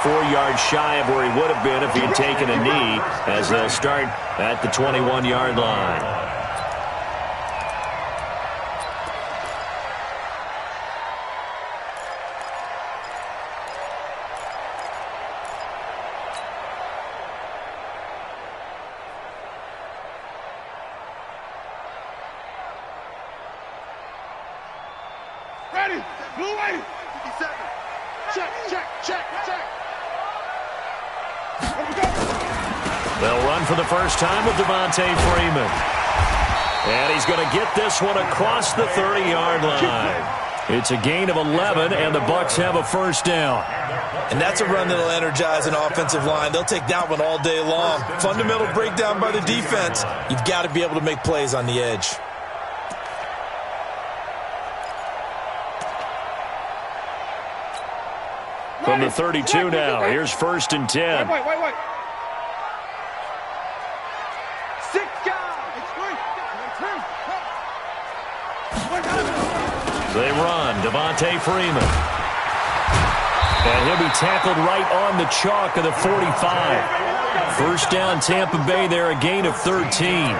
4 yards shy of where he would have been if he had taken a knee, as they'll start at the 21-yard line. Ready, blue way. 57. Check. They'll run for the first time with Devontae Freeman. And he's going to get this one across the 30-yard line. It's a gain of 11, and the Bucs have a first down. And that's a run that'll energize an offensive line. They'll take that one all day long. Fundamental breakdown by the defense. You've got to be able to make plays on the edge. From the 32 now, here's 1st and 10. Wait. 6 guys. It's 3. They run. Devontae Freeman. And he'll be tackled right on the chalk of the 45. First down, Tampa Bay there, a gain of 13.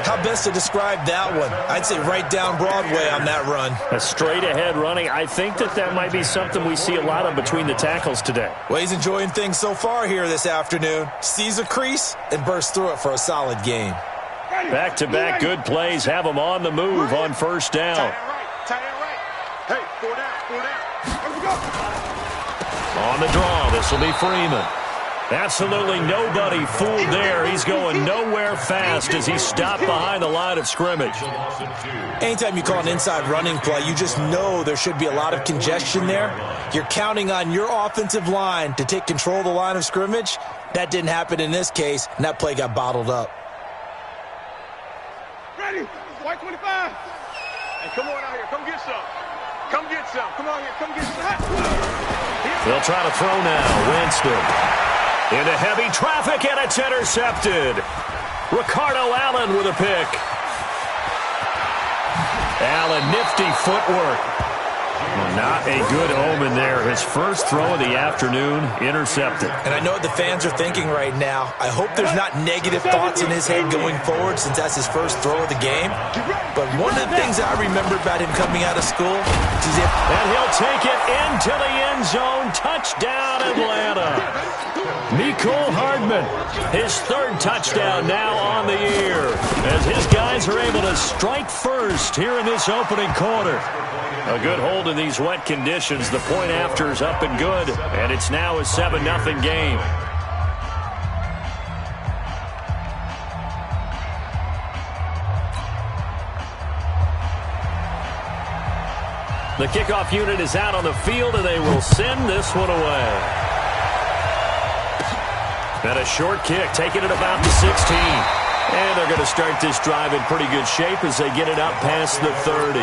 How best to describe that one? I'd say right down Broadway on that run. A straight-ahead running. I think that might be something we see a lot of between the tackles today. Well, he's enjoying things so far here this afternoon. Sees a crease and bursts through it for a solid gain. Back-to-back good plays have him on the move on first down. Tight end right. Hey, 4 down. Here we go. On the draw, this will be Freeman. Absolutely nobody fooled there. He's going nowhere fast as he's stopped behind the line of scrimmage. Anytime you call an inside running play, you just know there should be a lot of congestion there. You're counting on your offensive line to take control of the line of scrimmage. That didn't happen in this case, and that play got bottled up. Ready. White 25. Hey, come on out here. Come get some. Come get some. Come on here. Come get some. They'll try to throw now. Winston. Into heavy traffic, and it's intercepted. Ricardo Allen with a pick. Allen, nifty footwork. Not a good omen there. His first throw of the afternoon, intercepted. And I know what the fans are thinking right now. I hope there's not negative thoughts in his head going forward since that's his first throw of the game. But one of the things I remember about him coming out of school is and he'll take it into the end zone. Touchdown, Atlanta. Mecole Hardman, his 3rd touchdown now on the year, as his guys are able to strike first here in this opening quarter. A good hold in these wet conditions. The point after is up and good, and it's now a 7-0 game. The kickoff unit is out on the field, and they will send this one away. And a short kick, taking it about the 16. And they're going to start this drive in pretty good shape as they get it up past the 30.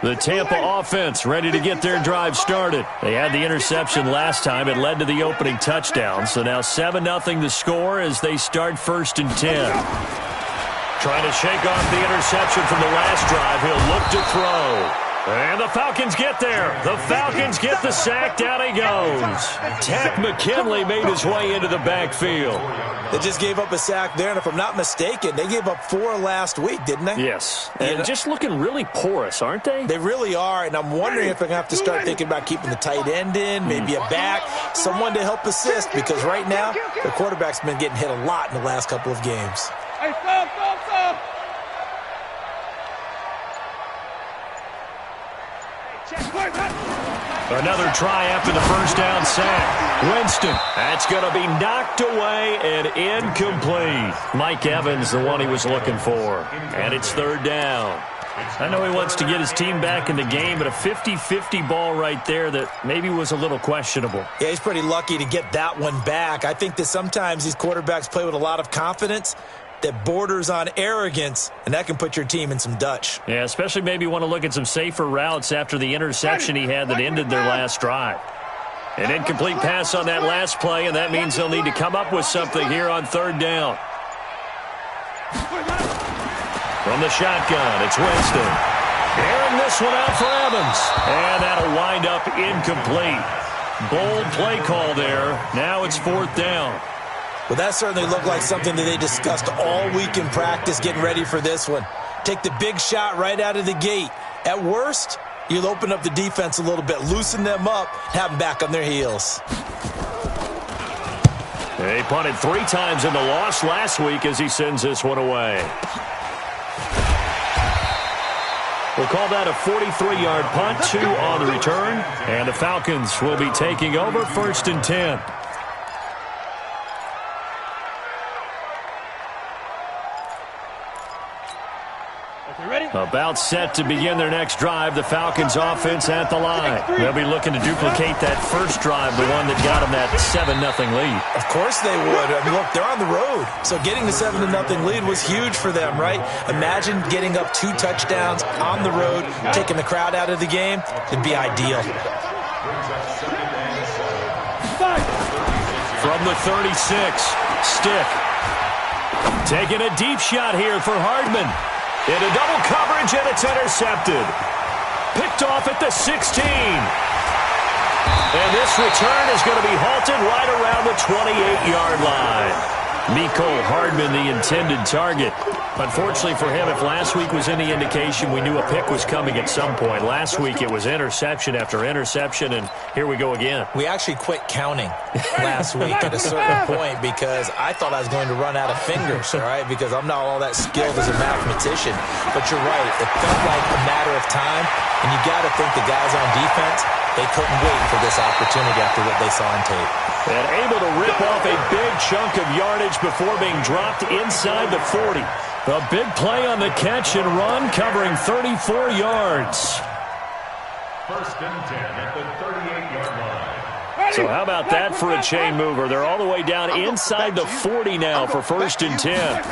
The Tampa offense ready to get their drive started. They had the interception last time. It led to the opening touchdown. So now 7-0 the score as they start 1st and 10. Trying to shake off the interception from the last drive. He'll look to throw. And the Falcons get there. The Falcons get the sack. Down he goes. Takk McKinley made his way into the backfield. They just gave up a sack there, and if I'm not mistaken, they gave up 4 last week, didn't they? Yes. And just looking really porous, aren't they? They really are, and I'm wondering if they're going to have to start thinking about keeping the tight end in, maybe a back, someone to help assist, because right now, the quarterback's been getting hit a lot in the last couple of games. Hey, stop. Another try after the first down sack. Winston, that's going to be knocked away and incomplete. Mike Evans, the one he was looking for. And it's 3rd down. I know he wants to get his team back in the game, but a 50-50 ball right there that maybe was a little questionable. Yeah, he's pretty lucky to get that one back. I think that sometimes these quarterbacks play with a lot of confidence that borders on arrogance, and that can put your team in some Dutch. Yeah, especially maybe want to look at some safer routes after the interception he had that ended their last drive. An incomplete pass on that last play, and that means they'll need to come up with something here on third down. From the shotgun, it's Winston. Airing this one out for Evans. And that'll wind up incomplete. Bold play call there. Now it's fourth down. Well, that certainly looked like something that they discussed all week in practice getting ready for this one. Take the big shot right out of the gate. At worst, you'll open up the defense a little bit, loosen them up, have them back on their heels. They punted 3 times in the loss last week as he sends this one away. We'll call that a 43-yard punt, 2 on the return, and the Falcons will be taking over first and 10. About set to begin their next drive, the Falcons offense at the line. They'll be looking to duplicate that first drive, the one that got them that 7-0 lead. Of course they would. I mean, look, they're on the road. So getting the 7-0 lead was huge for them, right? Imagine getting up 2 touchdowns on the road, taking the crowd out of the game. It'd be ideal. From the 36, Stick. Taking a deep shot here for Hardman. Into double coverage, and it's intercepted. Picked off at the 16. And this return is going to be halted right around the 28-yard line. Mecole Hardman, the intended target. Unfortunately for him, if last week was any indication, we knew a pick was coming at some point. Last week it was interception after interception, and here we go again. We actually quit counting last week at a certain point because I thought I was going to run out of fingers, all right, because I'm not all that skilled as a mathematician. But you're right. It felt like a matter of time, and you got to think the guys on defense, they couldn't wait for this opportunity after what they saw on tape. And able to rip off a big chunk of yardage before being dropped inside the 40. A big play on the catch and run, covering 34 yards. First and 10 at the 38-yard line. So how about that for a chain mover? They're all the way down inside the 40 now for first and 10.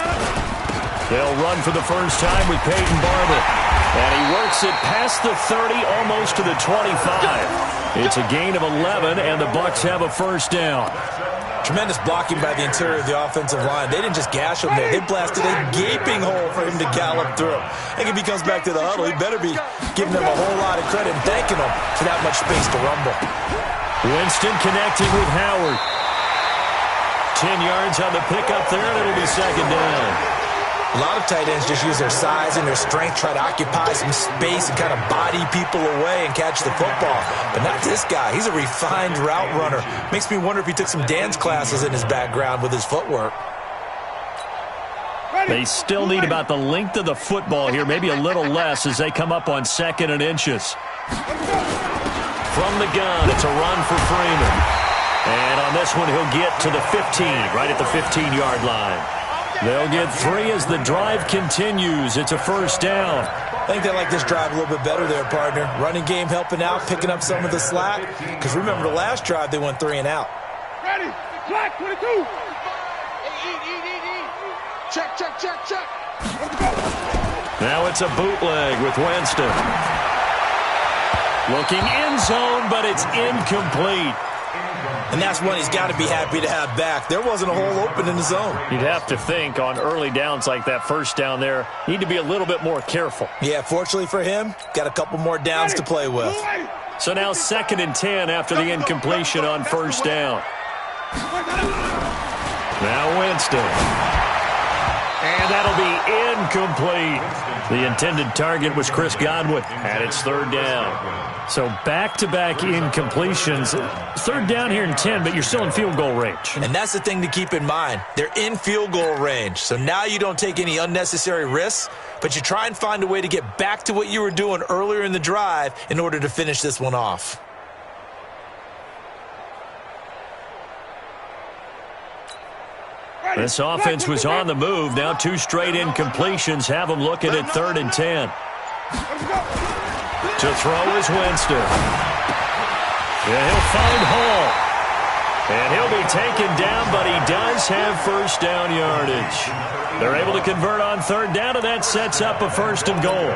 They'll run for the first time with Peyton Barber. And he works it past the 30, almost to the 25. It's a gain of 11, and the Bucs have a first down. Tremendous blocking by the interior of the offensive line. They didn't just gash him there. They blasted a gaping hole for him to gallop through. I think if he comes back to the huddle, he better be giving them a whole lot of credit and thanking them for that much space to rumble. Winston connecting with Howard. 10 yards on the pickup there, and it'll be second down. A lot of tight ends just use their size and their strength, try to occupy some space and kind of body people away and catch the football. But not this guy. He's a refined route runner. Makes me wonder if he took some dance classes in his background with his footwork. They still need about the length of the football here, maybe a little less as they come up on 2nd and inches. From the gun, it's a run for Freeman. And on this one, he'll get to the 15, right at the 15-yard line. They'll get 3 as the drive continues. It's a first down. I think they like this drive a little bit better there, partner. Running game helping out, picking up some of the slack. Because remember the last drive, they went 3 and out. Ready, slack, 22. Eat. Check. Now it's a bootleg with Winston. Looking end zone, but it's incomplete. And that's one he's got to be happy to have back. There wasn't a hole open in the zone. You'd have to think on early downs like that first down there, need to be a little bit more careful. Yeah, fortunately for him, got a couple more downs to play with. So now 2nd and 10 after the incompletion on first down. Now Winston. And that'll be incomplete. The intended target was Chris Godwin, and it's 3rd down. So back-to-back incompletions. 3rd down here in 10, but you're still in field goal range. And that's the thing to keep in mind. They're in field goal range. So now you don't take any unnecessary risks, but you try and find a way to get back to what you were doing earlier in the drive in order to finish this one off. This offense was on the move. Now 2 straight incompletions have them looking at 3rd and 10. To throw is Winston. Yeah, he'll find Hall. And he'll be taken down, but he does have first down yardage. They're able to convert on 3rd down, and that sets up a 1st and goal.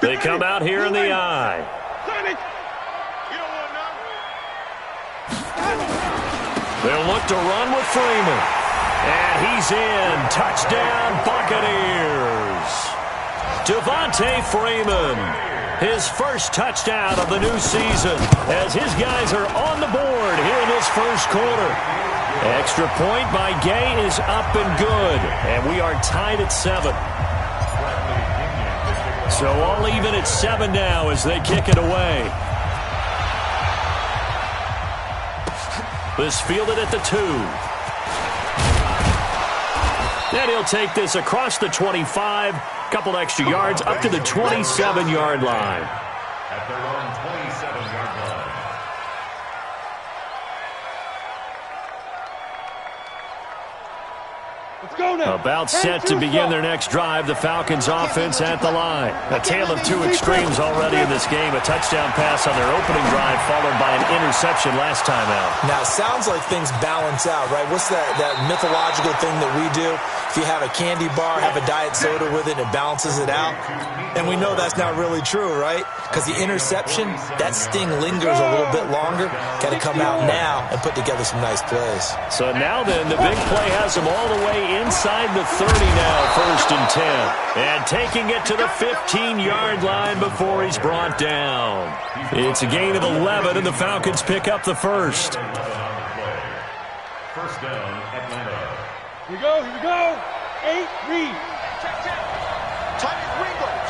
They come out here in the I. They'll look to run with Freeman. And he's in. Touchdown, Buccaneers. Devontae Freeman, his first touchdown of the new season, as his guys are on the board here in this first quarter. Extra point by Gay is up and good, and we are tied at 7. So all even at 7 now as they kick it away. This fielded at the 2. And he'll take this across the 25, couple extra yards up to the 27-yard line. At their own 27-yard line. Let's go now. About set to begin their next drive, the Falcons offense at the line. A tale of two extremes already in this game. A touchdown pass on their opening drive followed by an interception last time out. Now, it sounds like things balance out, right? What's that mythological thing that we do? If you have a candy bar, have a diet soda with it, it balances it out. And we know that's not really true, right? Because the interception, that sting lingers a little bit longer. Got to come out now and put together some nice plays. So now then, the big play has them all the way inside the 30 now, 1st and 10. And taking it to the 15-yard line before he's brought down. It's a gain of 11, and the Falcons pick up the first. First down, Atlanta. Here we go, here we go. 8, read.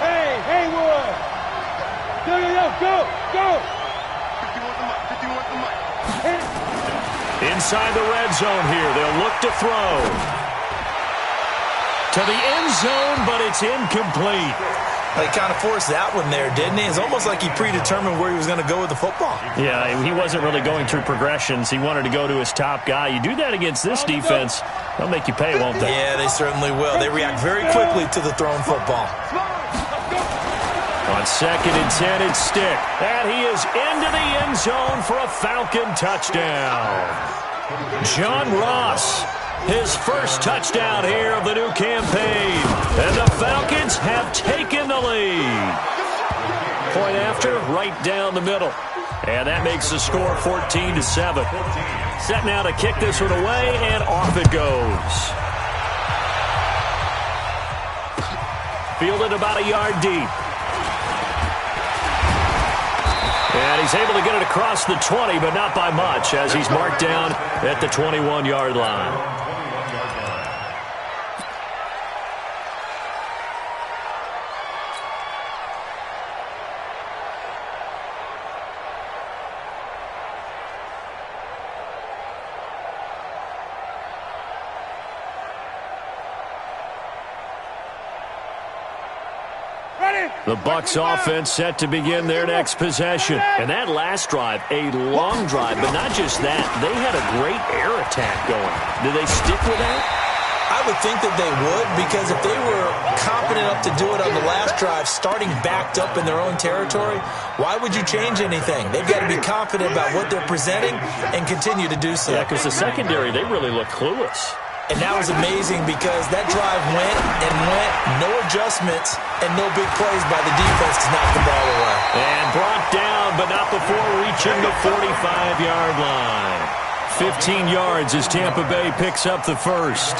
Hey, Haywood. Go, go, go. 51 the mic. Inside the red zone here, they'll look to throw. To the end zone, but it's incomplete. He kind of forced that one there, didn't he? It's almost like he predetermined where he was going to go with the football. Yeah, he wasn't really going through progressions. He wanted to go to his top guy. You do that against this defense, they'll make you pay, won't they? Yeah, they certainly will. They react very quickly to the thrown football. On 2nd and 10, it's Stick. And he is into the end zone for a Falcon touchdown. John Ross, his first touchdown here of the new campaign. And the Falcons have taken the lead. Point after, right down the middle. And that makes the score 14-7. Set now to kick this one away, and off it goes. Fielded about a yard deep. And he's able to get it across the 20, but not by much, as he's marked down at the 21-yard line. The Bucs offense set to begin their next possession. And that last drive, a long drive, but not just that. They had a great air attack going. Do they stick with that? I would think that they would, because if they were confident enough to do it on the last drive, starting backed up in their own territory, why would you change anything? They've got to be confident about what they're presenting and continue to do so. Yeah, because the secondary, they really look clueless. And that was amazing because that drive went and went, no adjustments, and no big plays by the defense to knock the ball away. And brought down, but not before reaching the 45-yard line. 15 yards as Tampa Bay picks up the first.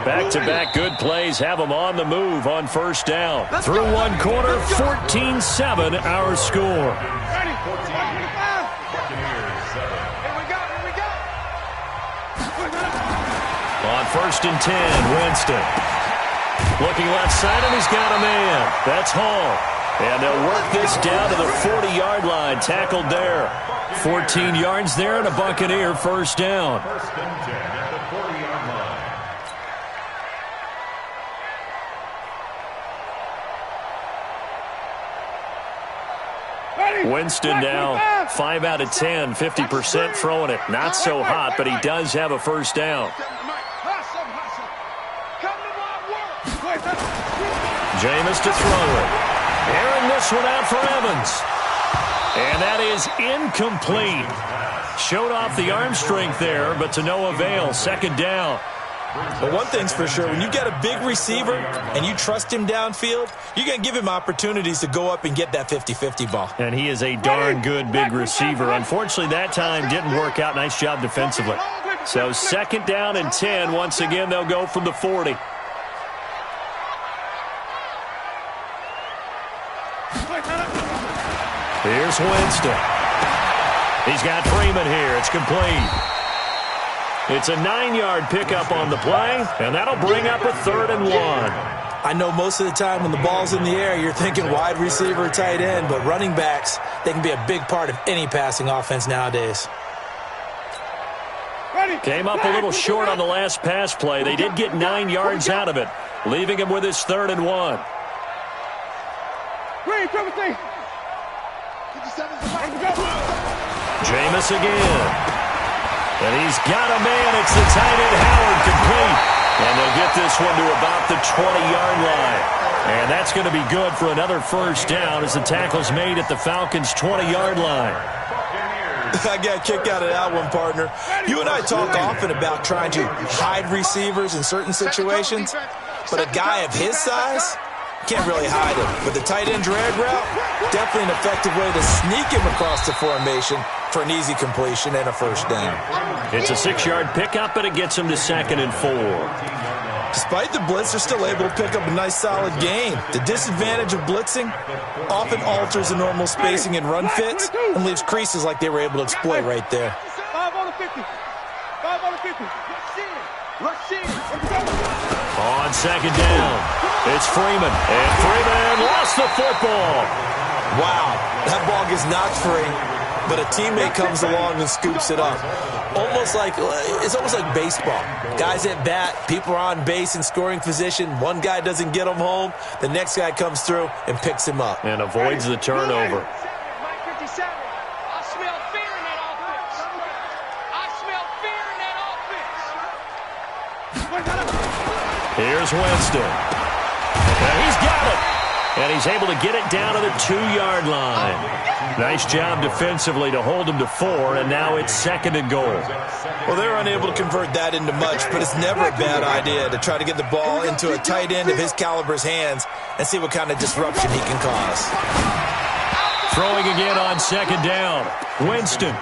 Back-to-back good plays have them on the move on first down. Through one quarter, 14-7 our score. On 1st and 10, Winston. Looking left side, and he's got a man. That's Hall. And they'll work this down to the 40-yard line. Tackled there. 14 yards there, and a Buccaneer first down. 1st and 10 at the 40-yard line. Winston now 5 out of 10, 50% throwing it. Not so hot, but he does have a first down. Jameis to throw it. Airing this one out for Evans. And that is incomplete. Showed off the arm strength there, but to no avail. 2nd down. But one thing's for sure, when you get a big receiver and you trust him downfield, you're going to give him opportunities to go up and get that 50-50 ball. And he is a darn good big receiver. Unfortunately, that time didn't work out. Nice job defensively. So 2nd down and 10. Once again, they'll go from the 40. Here's Winston. He's got Freeman here. It's complete. It's a 9-yard pickup on the play, and that'll bring up a 3rd and 1. I know most of the time when the ball's in the air, you're thinking wide receiver, tight end, but running backs, they can be a big part of any passing offense nowadays. Came up a little short on the last pass play. They did get 9 yards out of it, leaving him with his 3rd and 1. Jameis again. And he's got a man. It's the tight end Howard, complete. And they'll get this one to about the 20-yard line. And that's going to be good for another 1st down as the tackle's made at the Falcons' 20-yard line. I got a kick out of that one, partner. You and I talk often about trying to hide receivers in certain situations, but a guy of his size can't really hide him. But the tight end drag route, definitely an effective way to sneak him across the formation for an easy completion and a 1st down. It's a 6-yard pickup, and it gets him to 2nd and 4. Despite the blitz, they're still able to pick up a nice, solid gain. The disadvantage of blitzing often alters the normal spacing and run fits and leaves creases like they were able to exploit right there. 5 on the 50. 5 on the 50. Let's see. On 2nd down, it's Freeman. And Freeman lost the football. Wow, that ball gets knocked free, but a teammate comes along and scoops it up. It's almost like baseball. Guys at bat, people are on base in scoring position. One guy doesn't get him home. The next guy comes through and picks him up. And avoids the turnover. Here's Winston. And he's got it. And he's able to get it down to the 2-yard line. Nice job defensively to hold him to 4, and now it's 2nd and goal. Well, they're unable to convert that into much, but it's never a bad idea to try to get the ball into a tight end of his caliber's hands and see what kind of disruption he can cause. Throwing again on 2nd down. Winston.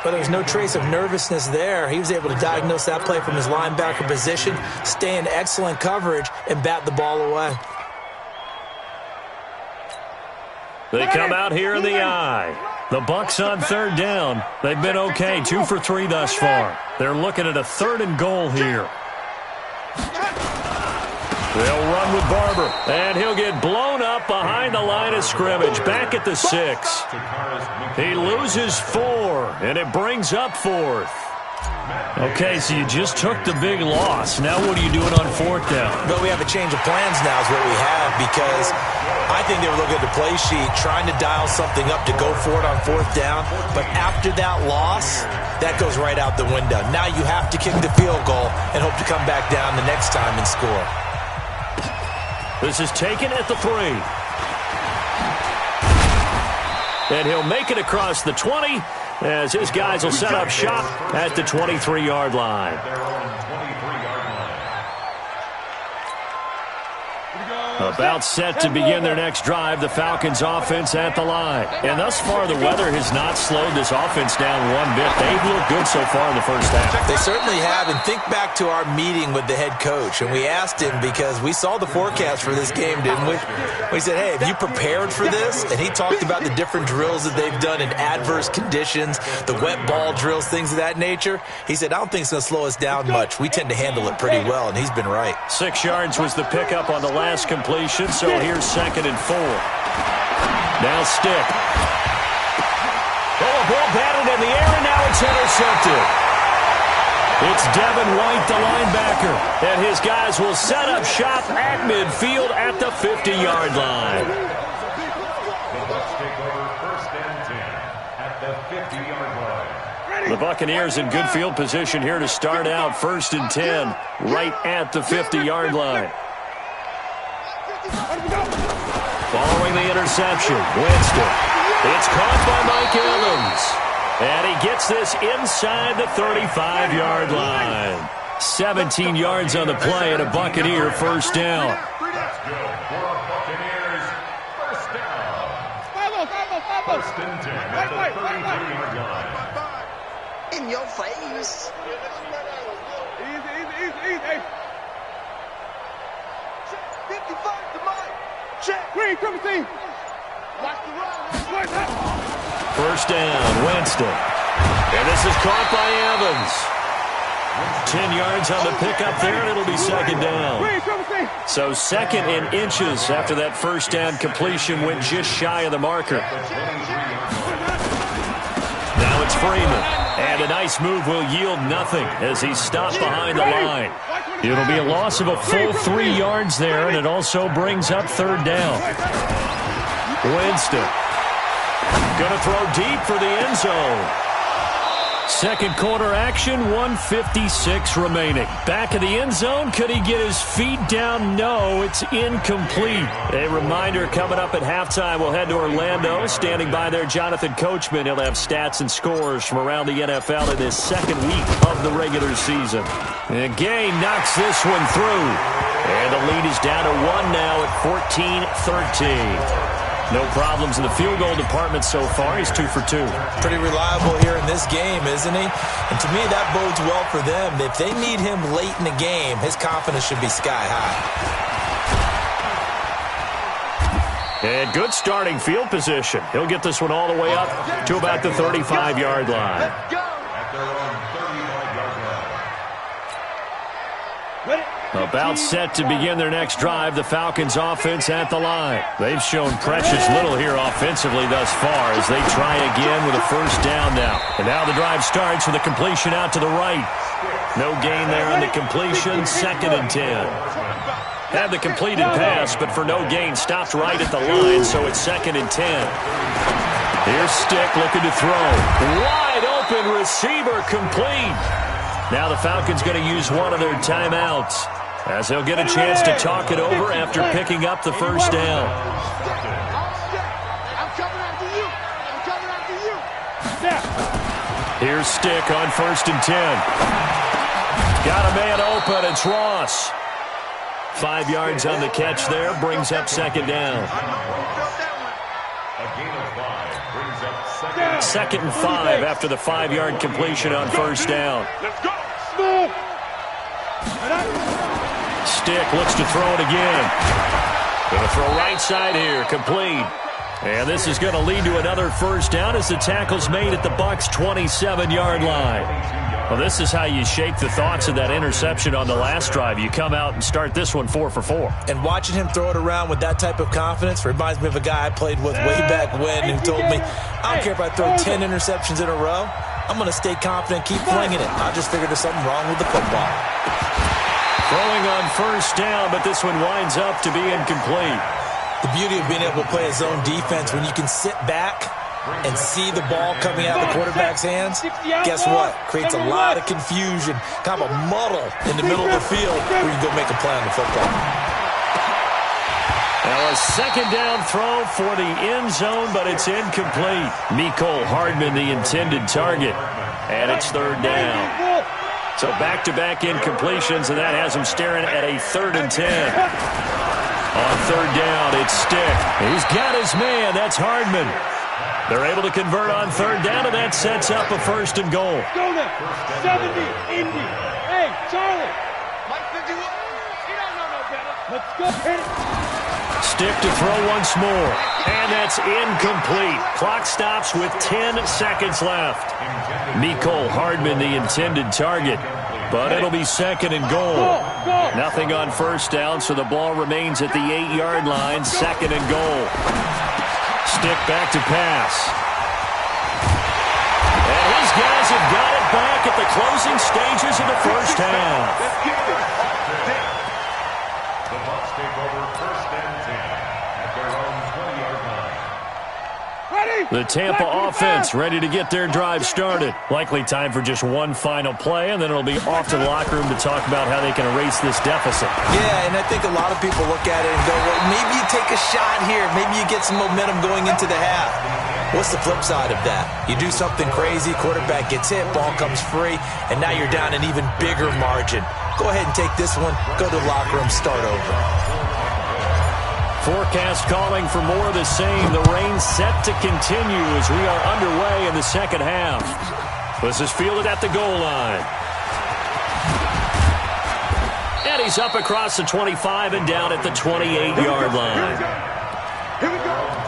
But there's no trace of nervousness there. He was able to diagnose that play from his linebacker position, stay in excellent coverage, and bat the ball away. They come out here in the eye. The Bucs on 3rd down. They've been okay, 2 for 3 thus far. They're looking at a 3rd and goal here. They'll run with Barber, and he'll get blown up behind the line of scrimmage, back at the 6. He loses 4, and it brings up 4th. Okay, so you just took the big loss. Now what are you doing on 4th down? But we have a change of plans now is what we have, because I think they were looking at the play sheet, trying to dial something up to go for it on 4th down. But after that loss, that goes right out the window. Now you have to kick the field goal and hope to come back down the next time and score. This is taken at the 3. And he'll make it across the 20 as his guys will set up shop at the 23-yard line. About set to begin their next drive, the Falcons offense at the line. And thus far, the weather has not slowed this offense down one bit. They've looked good so far in the first half. They certainly have. And think back to our meeting with the head coach. And we asked him, because we saw the forecast for this game, didn't we? We said, hey, have you prepared for this? And he talked about the different drills that they've done in adverse conditions, the wet ball drills, things of that nature. He said, I don't think it's going to slow us down much. We tend to handle it pretty well, and he's been right. 6 yards was the pickup on the last completion. So here's 2nd and 4. Now Stick. Oh, a ball batted in the air, and now it's intercepted. It's Devin White, the linebacker, and his guys will set up shop at midfield at the 50-yard line. The Bucs take over 1st and 10 at the 50-yard line. The Buccaneers in good field position here to start out 1st and 10, right at the 50-yard line. Following the interception, Winston. It's caught by Mike Evans. And he gets this inside the 35-yard line. 17 yards on the play and a Buccaneer first down. That's good for a Buccaneers first down. First and 10 at the 33-yard line. In your face. Easy. Check 55 to Mike. Check. Green, come and see. Watch the run. First down, Winston. And this is caught by Evans. 10 yards on the pickup there, and it'll be second down. So second and inches after that first down completion went just shy of the marker. Now it's Freeman. And a nice move will yield nothing as he's stopped behind the line. It'll be a loss of a full 3 yards there, and it also brings up third down. Winston. Going to throw deep for the end zone. Second quarter action, 1:56 remaining. Back of the end zone, could he get his feet down? No, it's incomplete. A reminder coming up at halftime, we'll head to Orlando. Standing by there, Jonathan Coachman. He'll have stats and scores from around the NFL in this second week of the regular season. And Gay knocks this one through. And the lead is down to 1 now at 14-13. No problems in the field goal department so far. He's 2 for 2. Pretty reliable here in this game, isn't he? And to me, that bodes well for them. If they need him late in the game, his confidence should be sky high. And good starting field position. He'll get this one all the way up to about the 35-yard line. At their own 35-yard line. About set to begin their next drive, the Falcons offense at the line. They've shown precious little here offensively thus far as they try again with a first down now. And now the drive starts with a completion out to the right. No gain there on the completion, second and 10. Had the completed pass, but for no gain, stopped right at the line, so it's second and 10. Here's Stick looking to throw. Wide open receiver complete. Now the Falcons going to use one of their timeouts as they'll get a chance to talk it over after picking up the first down. Here's Stick on first and 10. Got a man open. It's Ross. 5 yards on the catch there. Brings up second down. A gain of 5 brings up second. Second and 5 after the 5-yard completion on first down. Let's go. Stick looks to throw it again. Going to throw right side here. Complete. And this is going to lead to another first down as the tackle's made at the Bucs' 27-yard line. Well, this is how you shake the thoughts of that interception on the last drive. You come out and start this one 4 for 4. And watching him throw it around with that type of confidence reminds me of a guy I played with way back when who told me, I don't care if I throw 10 interceptions in a row. I'm going to stay confident, keep flinging it. I just figured there's something wrong with the football. Throwing on first down, but this one winds up to be incomplete. The beauty of being able to play a zone defense when you can sit back and see the ball coming out of the quarterback's hands, guess what? Creates a lot of confusion, kind of a muddle in the middle of the field where you go make a play on the football. Now a second down throw for the end zone, but it's incomplete. Mecole Hardman, the intended target, and it's third down. So back-to-back incompletions, and that has him staring at a 3rd and 10. On third down, it's Stick. He's got his man. That's Hardman. They're able to convert on third down, and that sets up a first and goal. Go there. 70, Indy. Hey, Charlie. Mike 51. He don't know no better. Let's go. Hit it. Stick to throw once more. And that's incomplete. Clock stops with 10 seconds left. Mecole Hardman, the intended target. But it'll be second and goal. Nothing on first down, so the ball remains at the 8-yard line. Second and goal. Stick back to pass. And his guys have got it back at the closing stages of the first half. The Bucs take over first and 10 at their own 20-yard line. The Tampa offense ready to get their drive started. Likely time for just one final play, and then it'll be off to the locker room to talk about how they can erase this deficit. Yeah, and I think a lot of people look at it and go, well, maybe you take a shot here. Maybe you get some momentum going into the half. What's the flip side of that? You do something crazy, quarterback gets hit, ball comes free, and now you're down an even bigger margin. Go ahead and take this one, go to the locker room, start over. Forecast calling for more of the same. The rain set to continue as we are underway in the second half. This is fielded at the goal line. And he's up across the 25 and down at the 28-yard line. Here we go.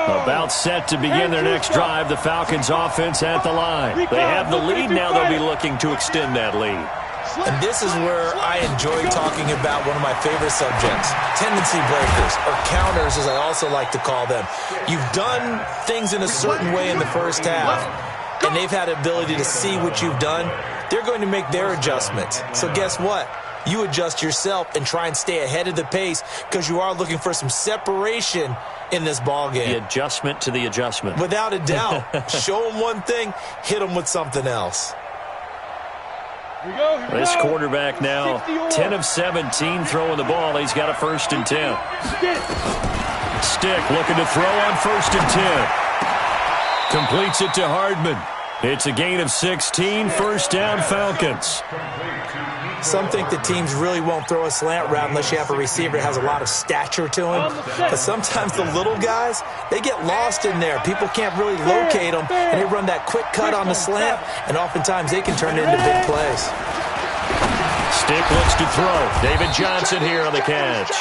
About set to begin their next drive, the Falcons offense at the line. They have the lead, now they'll be looking to extend that lead. And this is where I enjoy talking about one of my favorite subjects, tendency breakers, or counters as I also like to call them. You've done things in a certain way in the first half, and they've had the ability to see what you've done. They're going to make their adjustments. So guess what? You adjust yourself and try and stay ahead of the pace because you are looking for some separation in this ball game. The adjustment to the adjustment. Without a doubt. Show them one thing, hit them with something else. Here we This go. quarterback now 10 of 17 throwing the ball. He's got a 1st and 10. Stick looking to throw on 1st and 10. Completes it to Hardman. It's a gain of 16, 1st down Falcons. Some think the teams really won't throw a slant route unless you have a receiver that has a lot of stature to him. But sometimes the little guys, they get lost in there. People can't really locate them, and they run that quick cut on the slant, and oftentimes they can turn it into big plays. Stick looks to throw. David Johnson here on the catch.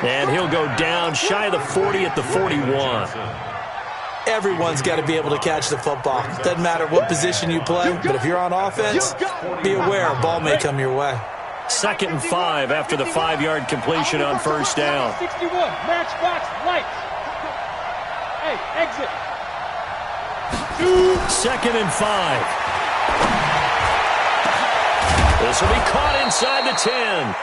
And he'll go down shy of the 40 at the 41. Everyone's got to be able to catch the football. Doesn't matter what position you play, but if you're on offense, be aware a ball may come your way. 2nd and 5 after the 5-yard completion on 1st down. 61, matchbox, lights. Hey, exit. 2nd and 5. This will be caught inside the 10.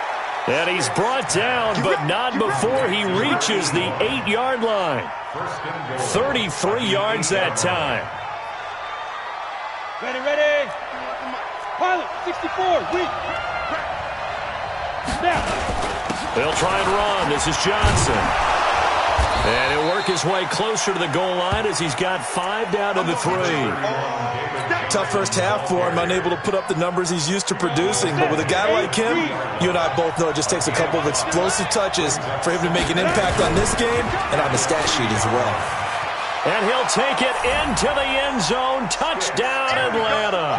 And he's brought down, but not before he reaches the 8-yard line. 33 yards that time. Ready. Pilot, 64, weak. Snap. They'll try and run. This is Johnson. And he'll work his way closer to the goal line as he's got 5 down to the 3. Tough first half for him, unable to put up the numbers he's used to producing. But with a guy like him, you and I both know it just takes a couple of explosive touches for him to make an impact on this game and on the stat sheet as well. And he'll take it into the end zone. Touchdown, Atlanta.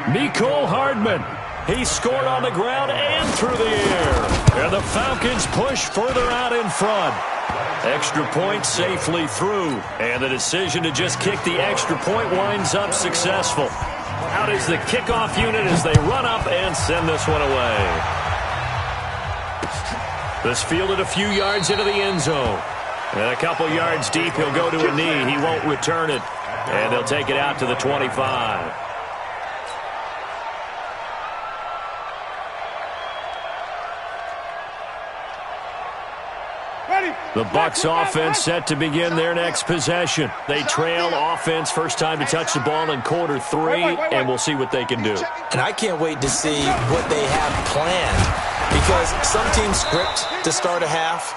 Mecole Hardman. He scored on the ground and through the air. And the Falcons push further out in front. Extra point safely through. And the decision to just kick the extra point winds up successful. Out is the kickoff unit as they run up and send this one away. This fielded a few yards into the end zone. And a couple yards deep, he'll go to a knee. He won't return it. And they'll take it out to the 25. The Bucs offense set to begin their next possession. They trail offense, first time to touch the ball in quarter 3, and we'll see what they can do. And I can't wait to see what they have planned, because some teams script to start a half.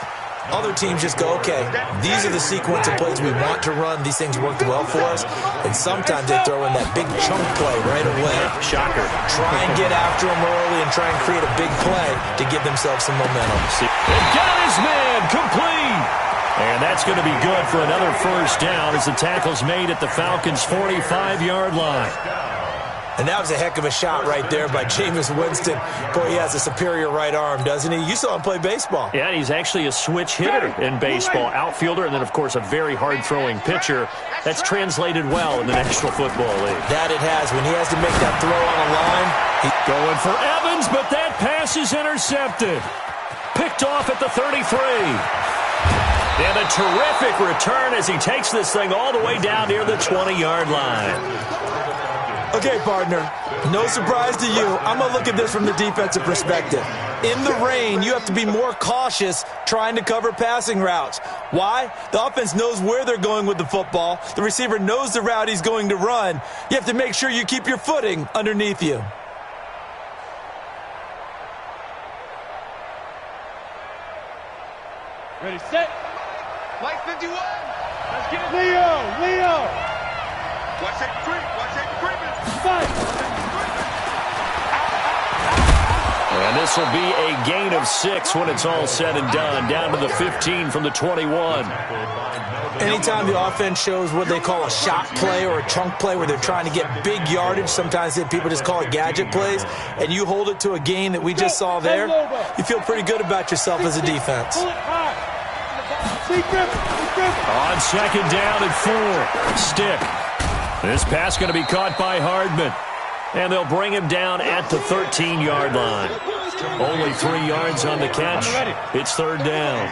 Other teams just go, okay, these are the sequence of plays we want to run. These things worked well for us. And sometimes they throw in that big chunk play right away. Shocker. Try and get after them early and try and create a big play to give themselves some momentum. And got his man complete. And that's going to be good for another 1st down as the tackle's made at the Falcons' 45-yard line. And that was a heck of a shot right there by Jameis Winston. Boy, he has a superior right arm, doesn't he? You saw him play baseball. Yeah, he's actually a switch hitter in baseball. Outfielder, and then, of course, a very hard-throwing pitcher. That's translated well in the National Football League. That it has. When he has to make that throw on a line. Going for Evans, but that pass is intercepted. Picked off at the 33. And a terrific return as he takes this thing all the way down near the 20-yard line. Okay, partner, no surprise to you. I'm going to look at this from the defensive perspective. In the rain, you have to be more cautious trying to cover passing routes. Why? The offense knows where they're going with the football. The receiver knows the route he's going to run. You have to make sure you keep your footing underneath you. Ready, set. Like 51. Let's get it. Leo. Watch that creep. Fight. And this will be a gain of 6 when it's all said and done. Down to the 15 from the 21. Anytime the offense shows what they call a shot play or a chunk play where they're trying to get big yardage, sometimes people just call it gadget plays, and you hold it to a gain that we just saw there, you feel pretty good about yourself as a defense. On second down and 4. Stick. This pass going to be caught by Hardman. And they'll bring him down at the 13-yard line. Only 3 yards on the catch. It's third down.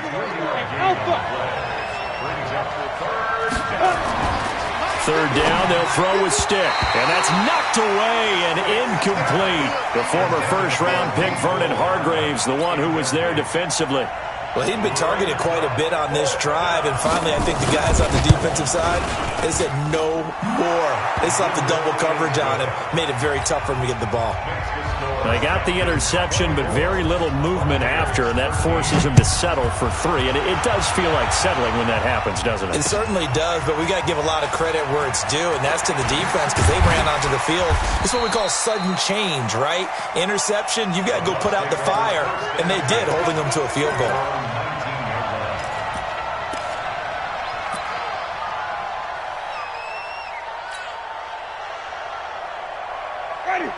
Third down, they'll throw with Stick. And that's knocked away and incomplete. The former first-round pick, Vernon Hargraves, the one who was there defensively. Well, he'd been targeted quite a bit on this drive, and finally I think the guys on the defensive side, they said no more. They slapped the double coverage on him, made it very tough for him to get the ball. They got the interception, but very little movement after, and that forces him to settle for 3. And it does feel like settling when that happens, doesn't it? It certainly does, but we got to give a lot of credit where it's due, and that's to the defense because they ran onto the field. It's what we call sudden change, right? Interception, you got to go put out the fire, and they did, holding them to a field goal.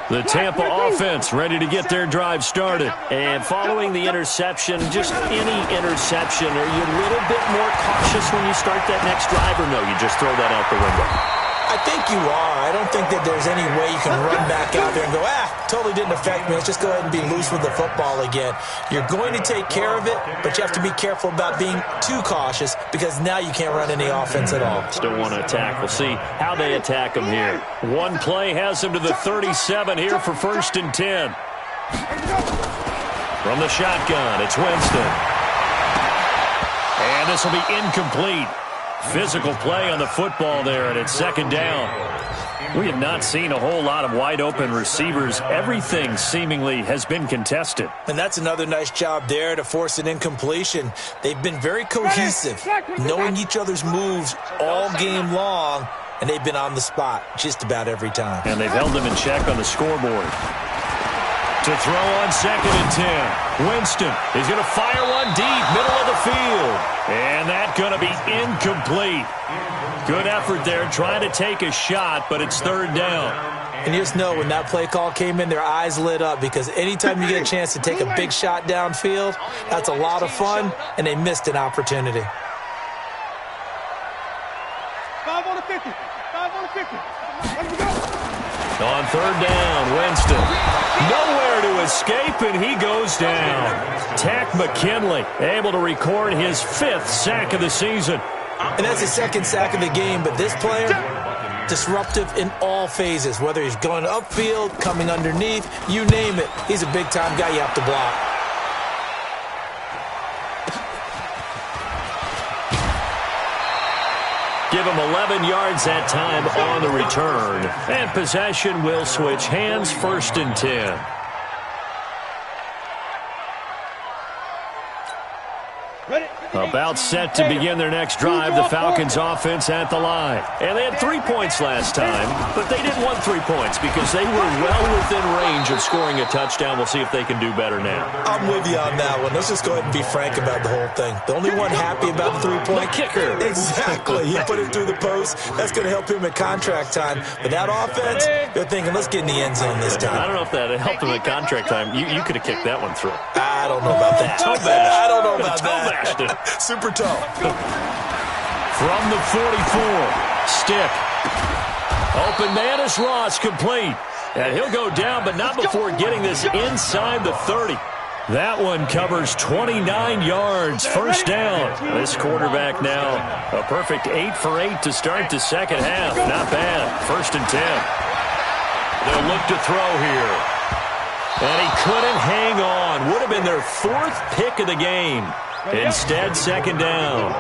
The Tampa offense ready to get their drive started. And following the interception, just any interception, are you a little bit more cautious when you start that next drive, or no, you just throw that out the window? I think you are. I don't think that there's any way you can run back out there and go, totally didn't affect me. Let's just go ahead and be loose with the football again. You're going to take care of it, but you have to be careful about being too cautious because now you can't run any offense at all. Still want to attack. We'll see how they attack them here. One play has them to the 37 here for first and 10. From the shotgun, it's Winston. And this will be incomplete. Physical play on the football there, and it's second down. We have not seen a whole lot of wide-open receivers. Everything seemingly has been contested. And that's another nice job there to force an incompletion. They've been very cohesive, knowing each other's moves all game long, and they've been on the spot just about every time. And they've held them in check on the scoreboard. To throw on second and 10. Winston is going to fire one deep, middle of the field. And that's going to be incomplete. Good effort there, trying to take a shot, but it's third down. And you just know when that play call came in, their eyes lit up because anytime you get a chance to take a big shot downfield, that's a lot of fun, and they missed an opportunity. 5 on the 50. 5 on the 50. Let's go. On third down, Winston. Nowhere to escape, and he goes down. Tack McKinley able to record his 5th sack of the season. And that's his 2nd sack of the game, but this player, disruptive in all phases, whether he's going upfield, coming underneath, you name it. He's a big-time guy you have to block. Give him 11 yards that time on the return. And possession will switch hands, first and 10. About set to begin their next drive, the Falcons offense at the line. And they had 3 points last time, but they didn't want 3 points because they were well within range of scoring a touchdown. We'll see if they can do better now. I'm with you on that one. Let's just go ahead and be frank about the whole thing. The only one happy about the 3-point kicker. Exactly. He put it through the post. That's going to help him at contract time. But that offense, they're thinking, let's get in the end zone this time. I don't know if that helped him at contract time. You could have kicked that one through. I don't know about that. I don't know about that. Super toe. From the 44, Stick. Open man is Ross, complete. And he'll go down, but not before getting this inside the 30. That one covers 29 yards. First down. This quarterback now a perfect 8 for 8 to start the second half. Not bad. First and 10. They'll look to throw here. And he couldn't hang on. Would have been their 4th pick of the game. Instead, second down.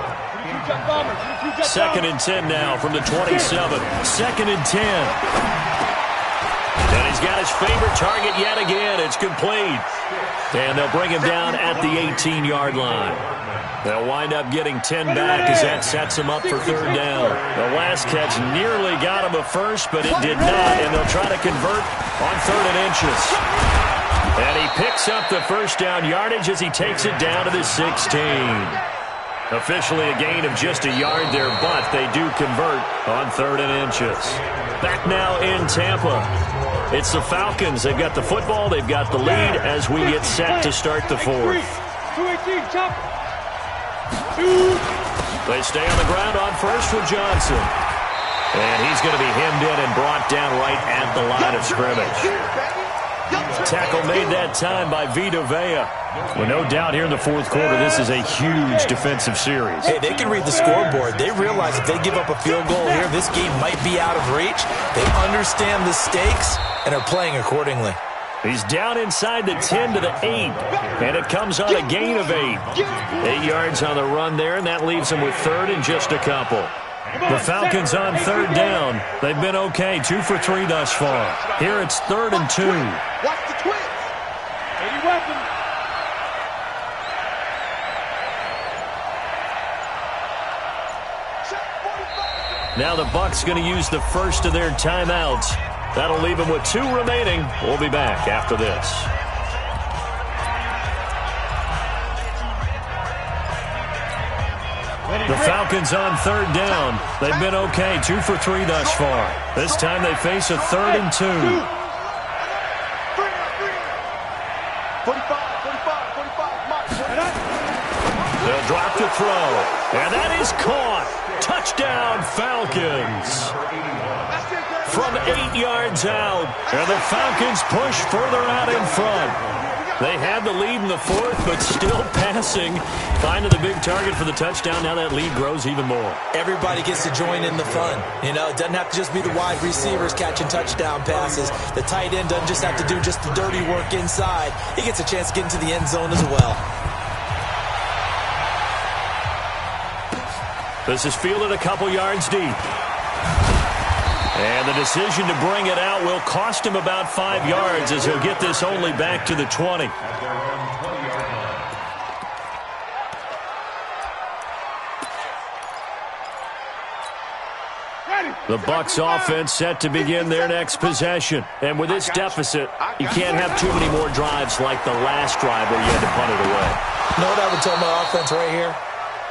Second and 10 now from the 27. Second and 10. And he's got his favorite target yet again. It's complete. And they'll bring him down at the 18-yard line. They'll wind up getting 10 back as that sets them up for third down. The last catch nearly got him a first, but it did not, and they'll try to convert on 3rd and inches. And he picks up the first down yardage as he takes it down to the 16. Officially a gain of just a yard there, but they do convert on 3rd and inches. Back now in Tampa. It's the Falcons. They've got the football. They've got the lead as we get set to start the 4th. They stay on the ground on first with Johnson. And he's going to be hemmed in and brought down right at the line of scrimmage. Tackle made that time by Vita Vea. Well, no doubt here in the 4th quarter, this is a huge defensive series. Hey, they can read the scoreboard. They realize if they give up a field goal here, this game might be out of reach. They understand the stakes and are playing accordingly. He's down inside the 10 to the 8, and it comes on a gain of 8. 8 yards on the run there, and that leaves him with 3rd and just a couple. The Falcons on 3rd down. They've been okay, 2 for 3 thus far. Here it's 3rd and 2. Watch the twins. 80 weapons. Now the Bucs going to use the first of their timeouts. That'll leave them with 2 remaining. We'll be back after this. The Falcons on 3rd down. They've been okay, 2 for 3 thus far. This time they face a 3rd and 2. 45, 45. They'll drop to throw. And that is caught. Touchdown, Falcons. From 8 yards out. And the Falcons push further out in front. They had the lead in the 4th, but still passing. Finding the big target for the touchdown. Now that lead grows even more. Everybody gets to join in the fun. You know, it doesn't have to just be the wide receivers catching touchdown passes. The tight end doesn't just have to do just the dirty work inside. He gets a chance to get into the end zone as well. This is fielded a couple yards deep. And the decision to bring it out will cost him about 5 yards as he'll get this only back to the 20. The Bucs offense set to begin their next possession. And with this deficit, you can't have too many more drives like the last drive where you had to punt it away. You know what I would tell my offense right here?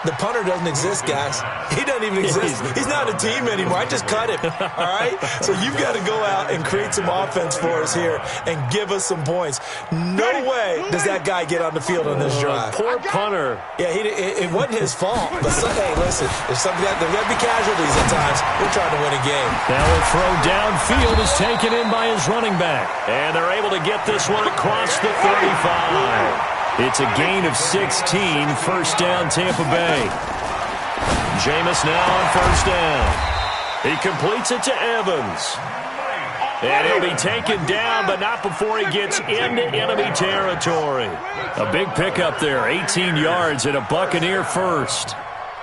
The punter doesn't exist, guys. He doesn't even exist. He's not a team anymore. I just cut him, all right? So you've got to go out and create some offense for us here and give us some points. No way does that guy get on the field on this drive. Poor punter. Yeah, it wasn't his fault. But, hey, listen, there's got to be casualties at times. We're trying to win a game. Now a throw downfield is taken in by his running back. And they're able to get this one across the 35. It's a gain of 16, first down Tampa Bay. Jameis now on first down. He completes it to Evans. And he'll be taken down, but not before he gets into enemy territory. A big pickup there, 18 yards and a Buccaneer first.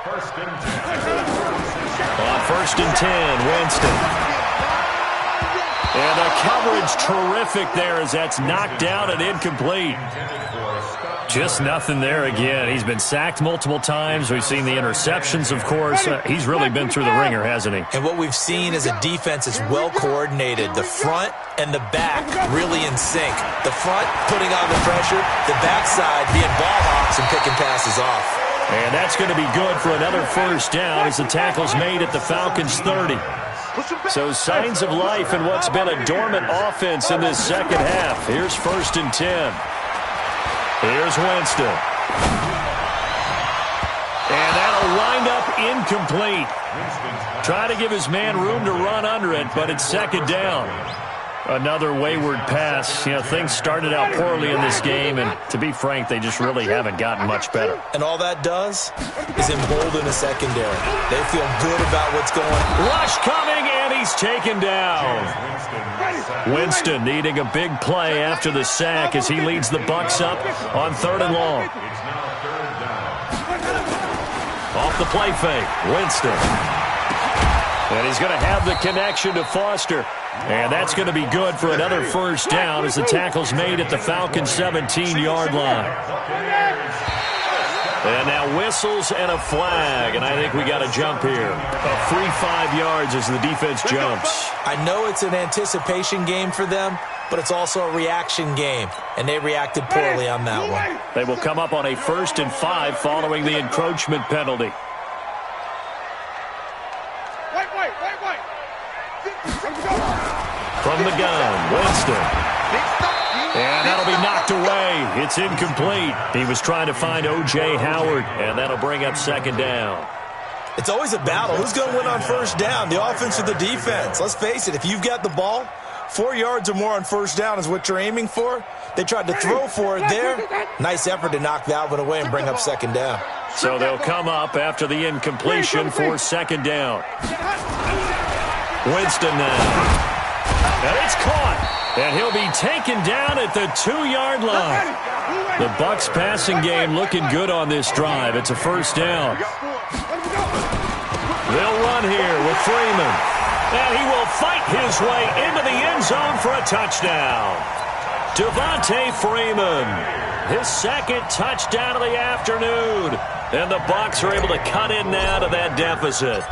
On first and 10, Winston. And the coverage terrific there as that's knocked down and incomplete. Just nothing there again. He's been sacked multiple times. We've seen the interceptions, of course. He's really been through the ringer, hasn't he? And what we've seen is a defense that's well coordinated. The front and the back really in sync. The front putting on the pressure, the backside being ball hawks and picking passes off. And that's going to be good for another first down as the tackle's made at the Falcons' 30. So signs of life in what's been a dormant offense in this second half. Here's first and 10. Here's Winston. And that'll wind up incomplete. Try to give his man room to run under it, but it's second down. Another wayward pass. You know, things started out poorly in this game, and to be frank, they just really haven't gotten much better. And all that does is embolden a secondary. They feel good about what's going on. Rush coming, and he's taken down. Winston needing a big play after the sack as he leads the Bucs up on 3rd and long. Off the play fake, Winston. And he's going to have the connection to Foster. And that's going to be good for another first down as the tackle's made at the Falcons' 17-yard line. And now whistles and a flag, and I think we got a jump here. A free 5 yards as the defense jumps. I know it's an anticipation game for them, but it's also a reaction game, and they reacted poorly on that one. They will come up on a 1st and 5 following the encroachment penalty. From the gun, Winston. And that'll be knocked away. It's incomplete. He was trying to find O.J. Howard, and that'll bring up 2nd down. It's always a battle. Who's going to win on 1st down, the offense or the defense? Let's face it, if you've got the ball, 4 yards or more on 1st down is what you're aiming for. They tried to throw for it there. Nice effort to knock that one away and bring up 2nd down. So they'll come up after the incompletion for 2nd down. Winston now. And it's caught. And he'll be taken down at the 2-yard line. The Bucs passing game looking good on this drive. It's a 1st down. They'll run here with Freeman. And he will fight his way into the end zone for a touchdown. Devontae Freeman, his 2nd touchdown of the afternoon. And the Bucs are able to cut in now to that deficit.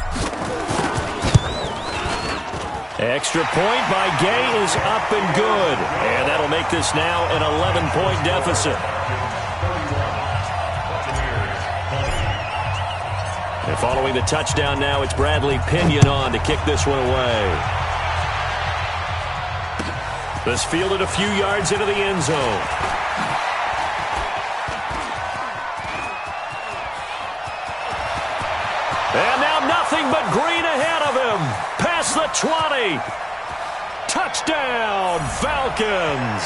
Extra point by Gay is up and good. And that'll make this now an 11-point deficit. And following the touchdown now, it's Bradley Pinion on to kick this one away. This fielded a few yards into the end zone. And now nothing but green ahead of him. Past the 20. Touchdown, Falcons.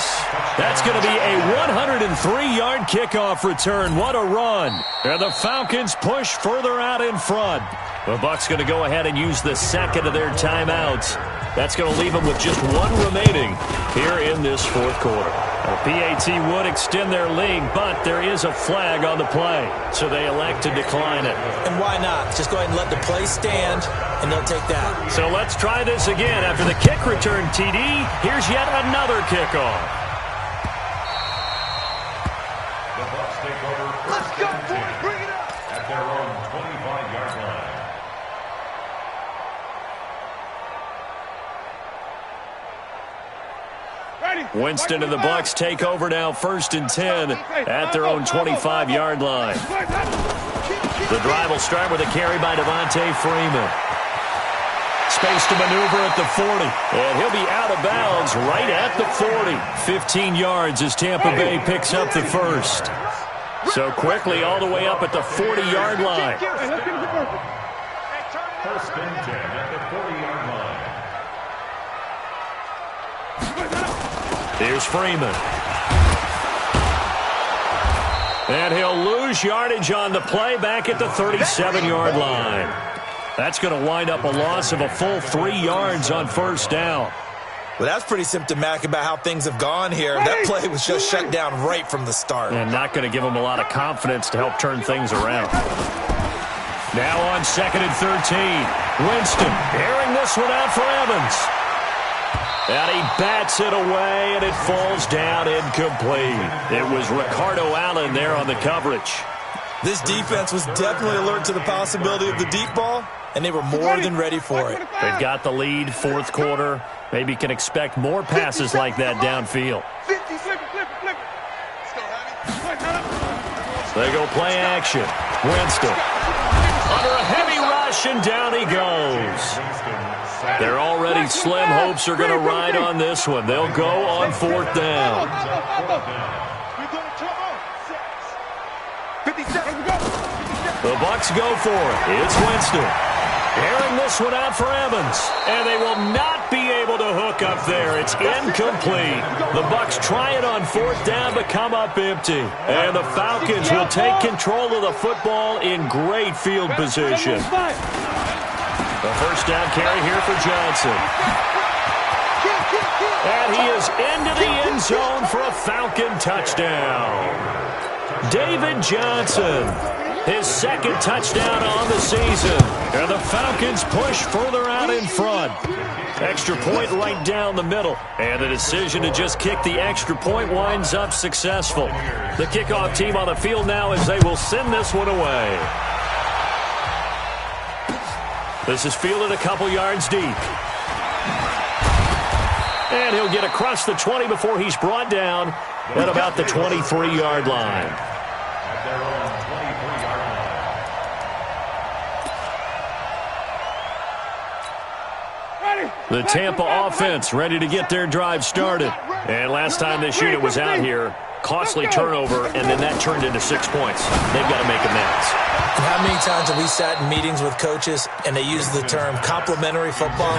That's going to be a 103-yard kickoff return. What a run. And the Falcons push further out in front. The Bucs going to go ahead and use the 2nd of their timeouts. That's going to leave them with just 1 remaining here in this 4th quarter. The PAT would extend their lead, but there is a flag on the play, so they elect to decline it. And why not? Just go ahead and let the play stand, and they'll take that. So let's try this again. After the kick return, TD, here's yet another kickoff. The Bucs take over. Let's go, boys. Bring it up. At their own 25-yard line. Winston and the Bucs take over now, 1st and 10 at their own 25-yard line. The drive will start with a carry by Devontae Freeman. Space to maneuver at the 40. And he'll be out of bounds right at the 40. 15 yards as Tampa Bay picks up the 1st. So quickly all the way up at the 40-yard line. 1st and 10 at the 40-yard line. Here's Freeman. And he'll lose yardage on the play back at the 37-yard line. That's going to wind up a loss of a full 3 yards on 1st down. Well, that's pretty symptomatic about how things have gone here. That play was just shut down right from the start. And not going to give them a lot of confidence to help turn things around. Now on 2nd and 13. Winston airing this one out for Evans. And he bats it away, and it falls down incomplete. It was Ricardo Allen there on the coverage. This defense was definitely alert to the possibility of the deep ball, and they were more than ready for it. They've got the lead, 4th quarter. Maybe can expect more passes like that downfield. They go play action. Winston under a heavy rush, and down he goes. Their already slim hopes are going to ride on this one. They'll go on 4th down. The Bucs go for it. It's Winston. Airing this one out for Evans. And they will not be able to hook up there. It's incomplete. The Bucs try it on 4th down but come up empty. And the Falcons will take control of the football in great field position. The 1st down carry here for Johnson. And he is into the end zone for a Falcon touchdown. David Johnson. His second touchdown on the season. And the Falcons push further out in front. Extra point right down the middle. And the decision to just kick the extra point winds up successful. The kickoff team on the field now as they will send this one away. This is fielded a couple yards deep. And he'll get across the 20 before he's brought down at about the 23-yard line. The Tampa offense ready to get their drive started. And last time this unit was out here, costly turnover, and then that turned into 6 points. They've got to make amends. And how many times have we sat in meetings with coaches and they use the term complementary football?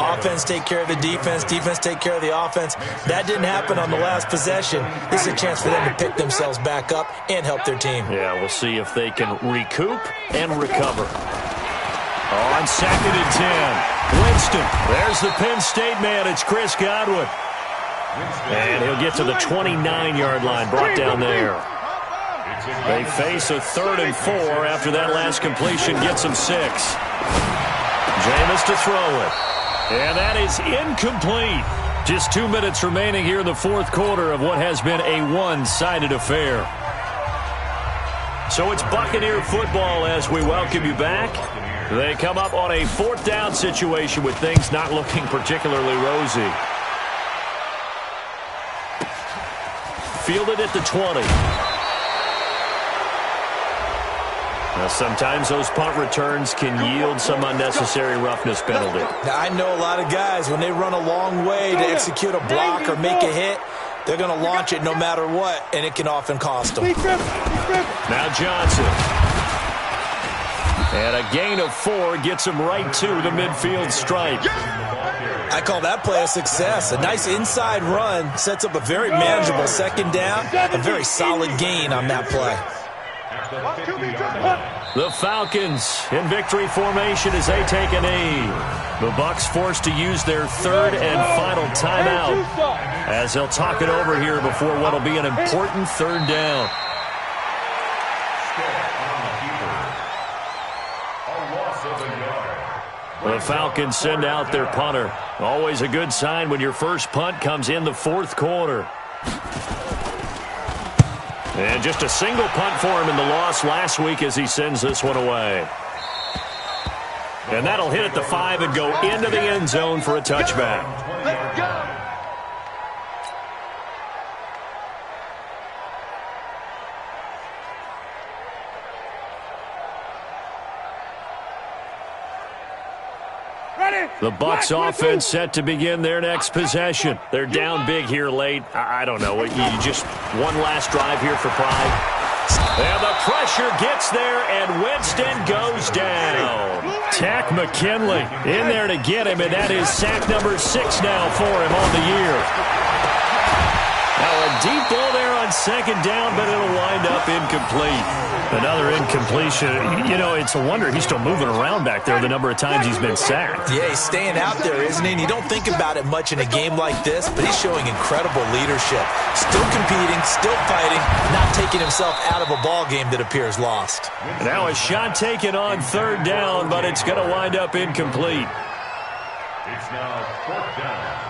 Offense take care of the defense, defense take care of the offense. That didn't happen on the last possession. This is a chance for them to pick themselves back up and help their team. Yeah, we'll see if they can recoup and recover. On 2nd and 10. Winston, there's the Penn State man. It's Chris Godwin. And he'll get to the 29-yard line, brought down there. They face a 3rd and 4 after that last completion gets them 6. Jameis to throw it. And that is incomplete. Just 2 minutes remaining here in the 4th quarter of what has been a one-sided affair. So it's Buccaneer football as we welcome you back. They come up on a 4th down situation with things not looking particularly rosy. Fielded at the 20. Now, sometimes those punt returns can yield some unnecessary roughness penalty. Now, I know a lot of guys, when they run a long way to execute a block or make a hit, they're going to launch it no matter what, and it can often cost them. Now Johnson. And a gain of 4 gets him right to the midfield stripe. I call that play a success. A nice inside run sets up a very manageable 2nd down. A very solid gain on that play. The Falcons in victory formation as they take a knee. The Bucs forced to use their 3rd and final timeout as they'll talk it over here before what will be an important 3rd down. The Falcons send out their punter. Always a good sign when your first punt comes in the 4th quarter. And just a single punt for him in the loss last week as he sends this one away. And that'll hit at the 5 and go into the end zone for a touchback. Let's go. The Bucs offense set to begin their next possession. They're down big here late. I don't know. You just one last drive here for pride. And the pressure gets there, and Winston goes down. Tack McKinley in there to get him, and that is sack number 6 now for him on the year. Now a deep ball there on 2nd down, but it'll wind up incomplete. Another incompletion. You know, it's a wonder he's still moving around back there the number of times he's been sacked. Yeah, he's staying out there, isn't he? And you don't think about it much in a game like this, but he's showing incredible leadership. Still competing, still fighting, not taking himself out of a ball game that appears lost. Now a shot taken on 3rd down, but it's going to wind up incomplete. It's now 4th down.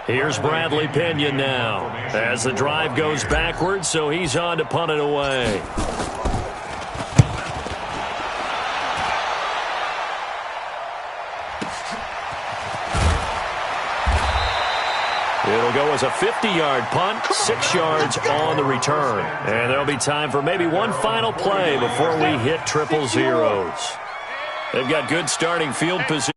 Here's Bradley Pinion now as the drive goes backwards, so he's on to punt it away. It'll go as a 50-yard punt, 6 yards on the return. And there'll be time for maybe one final play before we hit triple zeros. They've got good starting field position.